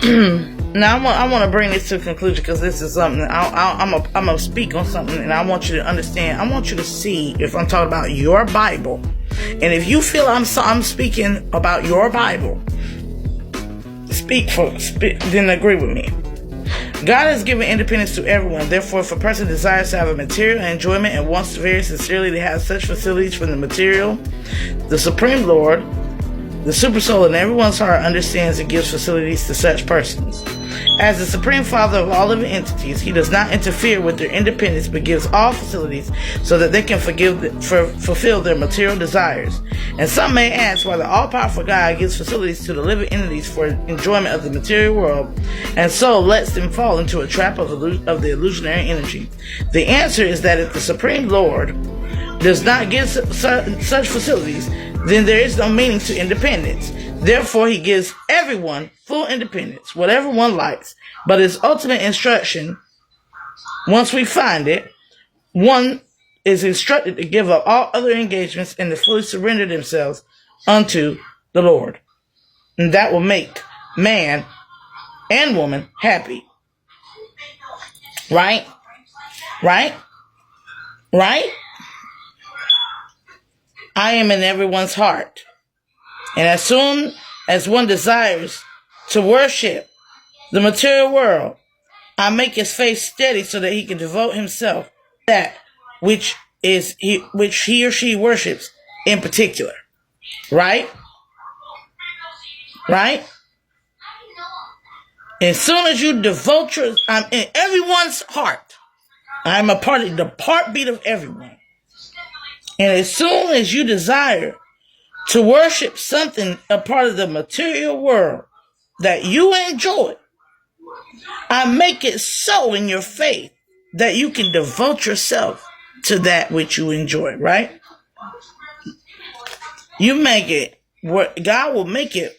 Now I want to bring this to a conclusion, because this is something I'm gonna speak on something, and I want you to understand. I want you to see if I'm talking about your Bible, and if you feel I'm speaking about your Bible, then agree with me. God has given independence to everyone. Therefore, if a person desires to have a material enjoyment and wants very sincerely to have such facilities from the material, the Supreme Lord, the Supersoul in everyone's heart, understands and gives facilities to such persons. As the Supreme Father of all living entities, he does not interfere with their independence, but gives all facilities so that they can fulfill their material desires. And some may ask why the all-powerful God gives facilities to the living entities for enjoyment of the material world, and so lets them fall into a trap of the illusionary energy. The answer is that if the Supreme Lord does not give such facilities, then there is no meaning to independence. Therefore, he gives everyone full independence, whatever one likes. But his ultimate instruction, once we find it, one is instructed to give up all other engagements and to fully surrender themselves unto the Lord. And that will make man and woman happy. Right? Right? Right? I am in everyone's heart. And as soon as one desires to worship the material world, I make his face steady so that he can devote himself to that which he or she worships in particular. Right? Right? As soon as you devote I'm in everyone's heart. I'm a part of the heartbeat of everyone. And as soon as you desire to worship something, a part of the material world that you enjoy, I make it so in your faith that you can devote yourself to that which you enjoy, right? You make it where God will make it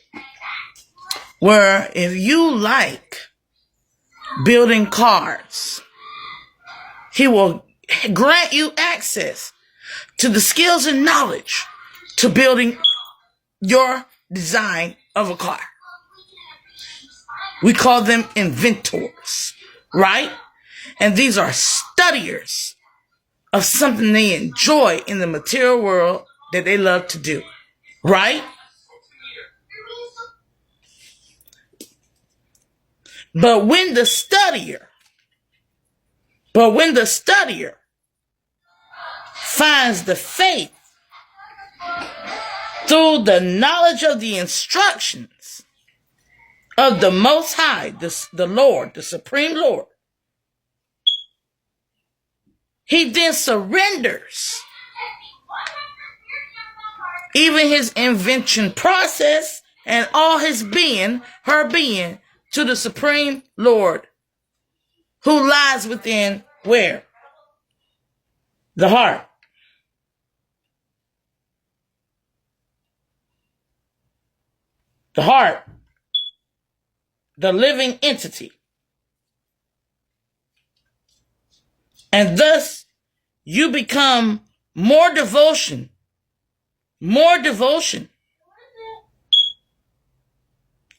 where if you like building cars, he will grant you access to the skills and knowledge to building your design of a car. We call them inventors, right? And these are studiers of something they enjoy in the material world that they love to do, right? But when the studier finds the faith through the knowledge of the instructions of the Most High, the Lord, the Supreme Lord, he then surrenders even his invention process and all his being, her being, to the Supreme Lord, who lies within where? The heart. The heart, the living entity. And thus, you become more devotion,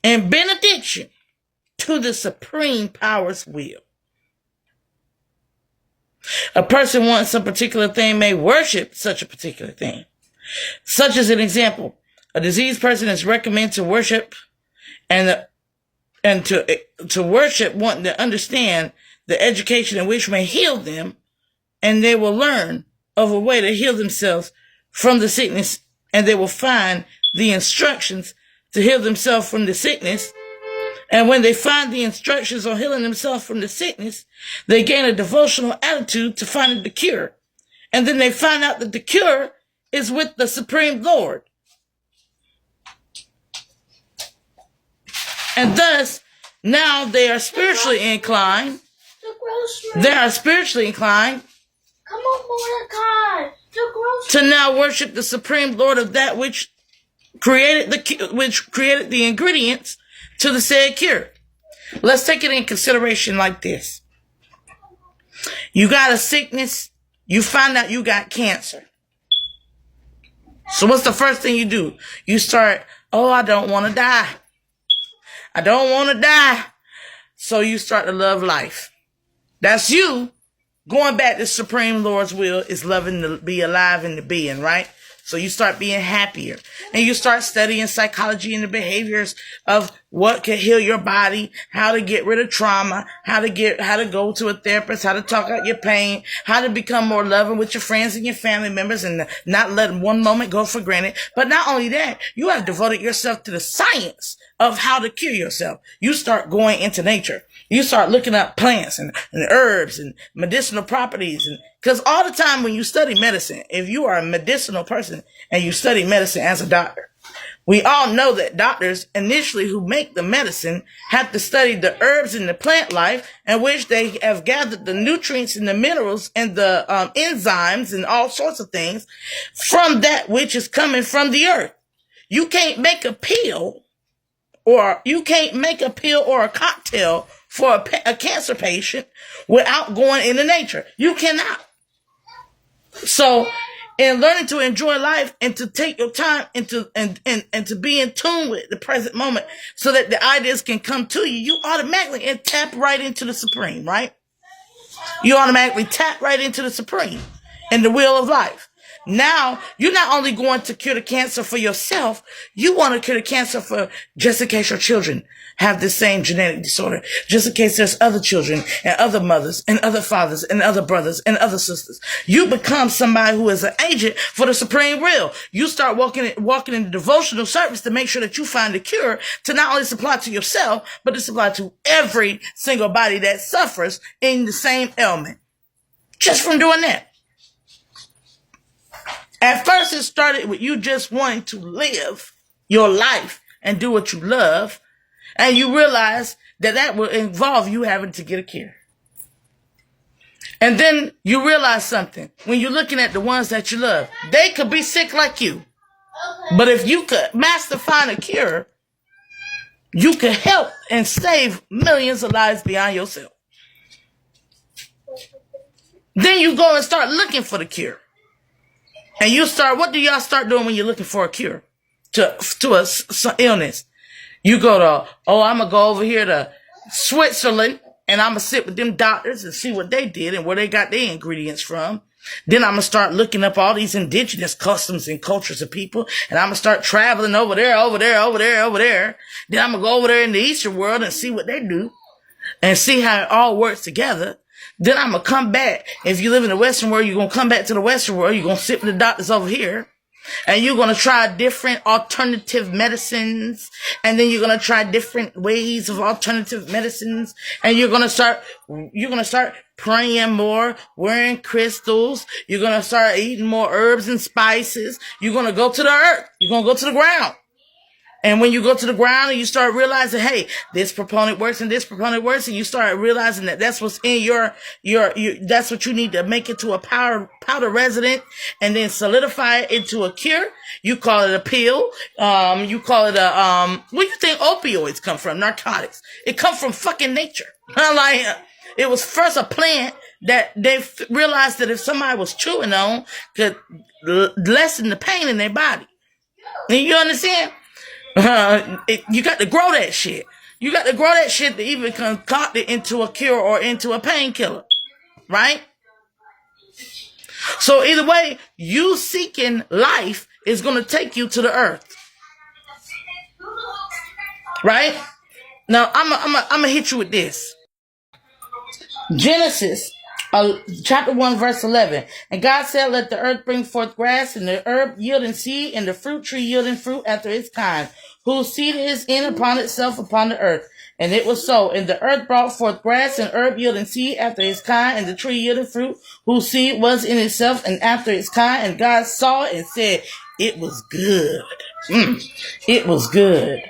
and benediction to the Supreme Power's will. A person wants some particular thing, may worship such a particular thing. Such as an example, a diseased person is recommended to worship and to worship, wanting to understand the education in which may heal them, and they will learn of a way to heal themselves from the sickness, and they will find the instructions to heal themselves from the sickness. And when they find the instructions on healing themselves from the sickness, they gain a devotional attitude to finding the cure. And then they find out that the cure is with the Supreme Lord. And thus, now they are spiritually inclined. They are spiritually inclined. Come on, Mordecai. To now worship the Supreme Lord of that which created the ingredients to the said cure. Let's take it in consideration like this. You got a sickness. You find out you got cancer. So what's the first thing you do? You start, I don't want to die. I don't want to die. So you start to love life. That's you going back to Supreme Lord's will is loving to be alive and to being, right? So you start being happier and you start studying psychology and the behaviors of what can heal your body, how to get rid of trauma, how to go to a therapist, how to talk out your pain, how to become more loving with your friends and your family members and not let one moment go for granted. But not only that, you have devoted yourself to the science of how to cure yourself. You start going into nature. You start looking up plants and herbs and medicinal properties. And because all the time when you study medicine, if you are a medicinal person and you study medicine as a doctor, we all know that doctors initially who make the medicine have to study the herbs and the plant life in which they have gathered the nutrients and the minerals and the enzymes and all sorts of things from that which is coming from the earth. You can't make a pill or a cocktail for a cancer patient without going into nature. You cannot. So in learning to enjoy life and to take your time and to be in tune with the present moment so that the ideas can come to you, you automatically tap right into the Supreme, right? You automatically tap right into the Supreme and the will of life. Now, you're not only going to cure the cancer for yourself, you want to cure the cancer for just in case your children have the same genetic disorder, just in case there's other children and other mothers and other fathers and other brothers and other sisters. You become somebody who is an agent for the Supreme Will. You start walking in the devotional service to make sure that you find the cure to not only supply to yourself, but to supply to every single body that suffers in the same ailment. Just from doing that. At first, it started with you just wanting to live your life and do what you love. And you realize that will involve you having to get a cure. And then you realize something. When you're looking at the ones that you love, they could be sick like you. But if you could find a cure, you could help and save millions of lives beyond yourself. Then you go and start looking for the cure. And what do y'all start doing when you're looking for a cure to a illness? You go to, I'm going to go over here to Switzerland and I'm going to sit with them doctors and see what they did and where they got their ingredients from. Then I'm going to start looking up all these indigenous customs and cultures of people. And I'm going to start traveling over there. Then I'm going to go over there in the Eastern world and see what they do and see how it all works together. Then I'm going to come back. If you live in the Western world, you're going to come back to the Western world. You're going to sit with the doctors over here. And you're going to try different alternative medicines. And then you're going to try different ways of alternative medicines. And you're going to start praying more, wearing crystals. You're going to start eating more herbs and spices. You're going to go to the earth. You're going to go to the ground. And when you go to the ground and you start realizing, hey, this proponent works and this proponent works, and you start realizing that that's what's in your that's what you need to make it to a powder resident and then solidify it into a cure. You call it a pill. You call it where do you think opioids come from? Narcotics. It comes from fucking nature. It was first a plant that they realized that if somebody was chewing on could lessen the pain in their body. And you understand? You got to grow that shit. You got to grow that shit to even concoct it into a cure or into a painkiller. Right? So either way, you seeking life is going to take you to the earth. Right? Now, I'm going to hit you with this. Genesis chapter 1 verse 11. And God said, let the earth bring forth grass, and the herb yielding seed, and the fruit tree yielding fruit after its kind, whose seed is in upon itself upon the earth. And it was so. And the earth brought forth grass and herb yielding seed after its kind, and the tree yielding fruit, whose seed was in itself and after its kind. And God saw it and said, it was good. It was good.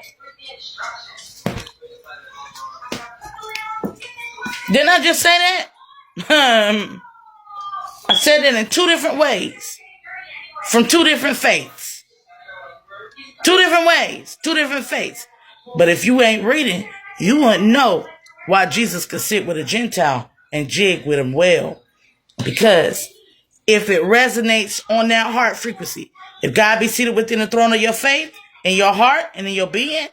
Didn't I just say that? I said it in two different ways. From two different faiths. Two different ways. Two different faiths. But if you ain't reading, you wouldn't know why Jesus could sit with a Gentile and jig with him well. Because if it resonates on that heart frequency, if God be seated within the throne of your faith, in your heart and in your being,